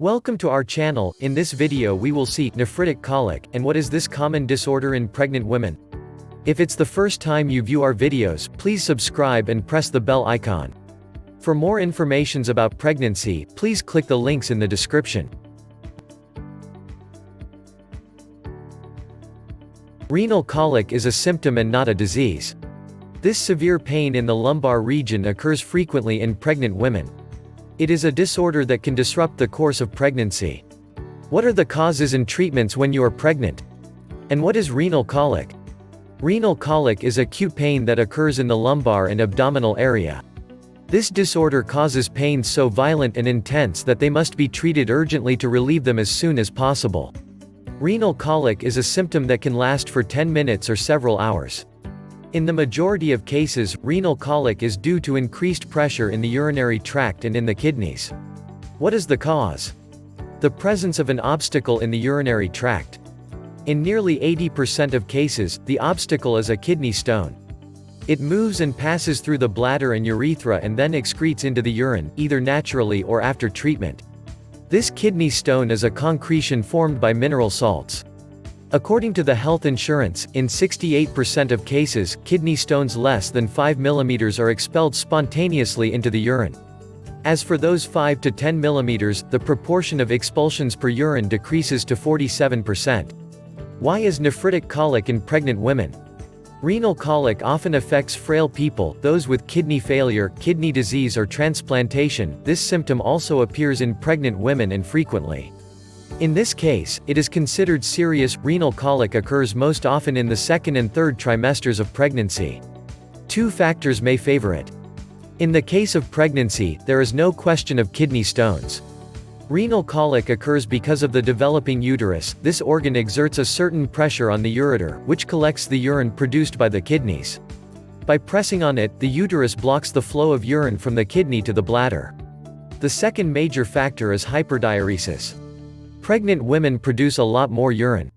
Welcome to our channel. In this video we will see nephritic colic and what is this common disorder in pregnant women. If it's the first time you view our videos, please subscribe and press the bell icon. For more information about pregnancy, please click the links in the description. Renal colic is a symptom and not a disease. This severe pain in the lumbar region occurs frequently in pregnant women. It is a disorder that can disrupt the course of pregnancy. What are the causes and treatments when you are pregnant? And what is renal colic? Renal colic is acute pain that occurs in the lumbar and abdominal area. This disorder causes pains so violent and intense that they must be treated urgently to relieve them as soon as possible. Renal colic is a symptom that can last for 10 minutes or several hours. In the majority of cases, renal colic is due to increased pressure in the urinary tract and in the kidneys. What is the cause? The presence of an obstacle in the urinary tract. In nearly 80% of cases, the obstacle is a kidney stone. It moves and passes through the bladder and urethra and then excretes into the urine, either naturally or after treatment. This kidney stone is a concretion formed by mineral salts. According to the health insurance, in 68% of cases, kidney stones less than 5 mm are expelled spontaneously into the urine. As for those 5 to 10 mm, the proportion of expulsions per urine decreases to 47%. Why is nephritic colic in pregnant women? Renal colic often affects frail people, those with kidney failure, kidney disease or transplantation. This symptom also appears in pregnant women and frequently. In this case, it is considered serious. Renal colic occurs most often in the second and third trimesters of pregnancy. Two factors may favor it. In the case of pregnancy, there is no question of kidney stones. Renal colic occurs because of the developing uterus. This organ exerts a certain pressure on the ureter, which collects the urine produced by the kidneys. By pressing on it, the uterus blocks the flow of urine from the kidney to the bladder. The second major factor is hyperdiuresis. Pregnant women produce a lot more urine.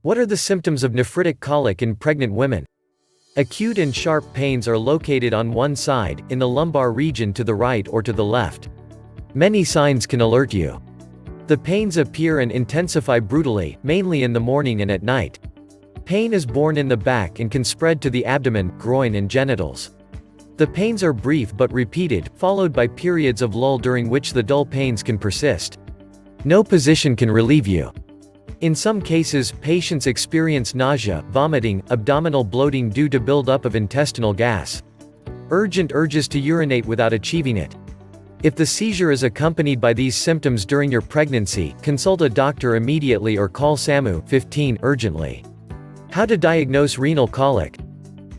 What are the symptoms of nephritic colic in pregnant women? Acute and sharp pains are located on one side, in the lumbar region to the right or to the left. Many signs can alert you. The pains appear and intensify brutally, mainly in the morning and at night. Pain is born in the back and can spread to the abdomen, groin and genitals. The pains are brief but repeated, followed by periods of lull during which the dull pains can persist. No position can relieve you. In some cases, patients experience nausea, vomiting, abdominal bloating due to buildup of intestinal gas. Urgent urges to urinate without achieving it. If the seizure is accompanied by these symptoms during your pregnancy, consult a doctor immediately or call SAMU 15 urgently. How to diagnose renal colic?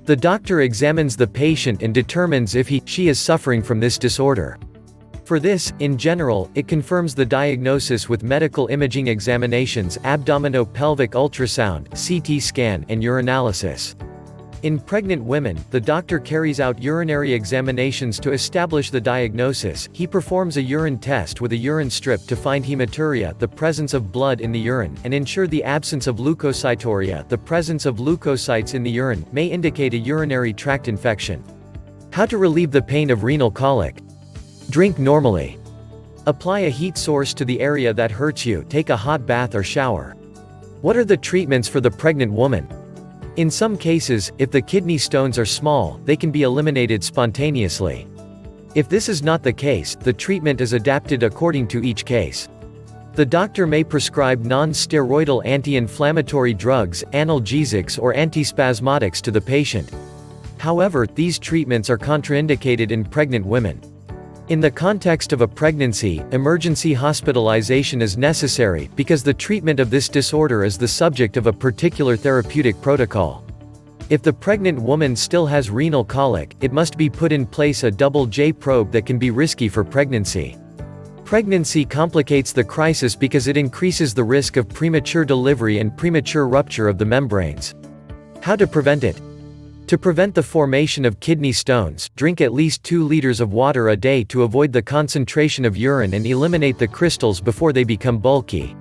The doctor examines the patient and determines if she is suffering from this disorder. For this, in general, it confirms the diagnosis with medical imaging examinations, abdominopelvic ultrasound, CT scan, and urinalysis. In pregnant women, the doctor carries out urinary examinations to establish the diagnosis. He performs a urine test with a urine strip to find hematuria, the presence of blood in the urine, and ensure the absence of leukocyturia, the presence of leukocytes in the urine, may indicate a urinary tract infection. How to relieve the pain of renal colic? Drink normally. Apply a heat source to the area that hurts you. Take a hot bath or shower. What are the treatments for the pregnant woman? In some cases, if the kidney stones are small, they can be eliminated spontaneously. If this is not the case, the treatment is adapted according to each case. The doctor may prescribe non-steroidal anti-inflammatory drugs, analgesics or antispasmodics to the patient. However, these treatments are contraindicated in pregnant women. In the context of a pregnancy, emergency hospitalization is necessary, because the treatment of this disorder is the subject of a particular therapeutic protocol. If the pregnant woman still has renal colic, it must be put in place a double J probe that can be risky for pregnancy. Pregnancy complicates the crisis because it increases the risk of premature delivery and premature rupture of the membranes. How to prevent it? To prevent the formation of kidney stones, drink at least 2 liters of water a day to avoid the concentration of urine and eliminate the crystals before they become bulky.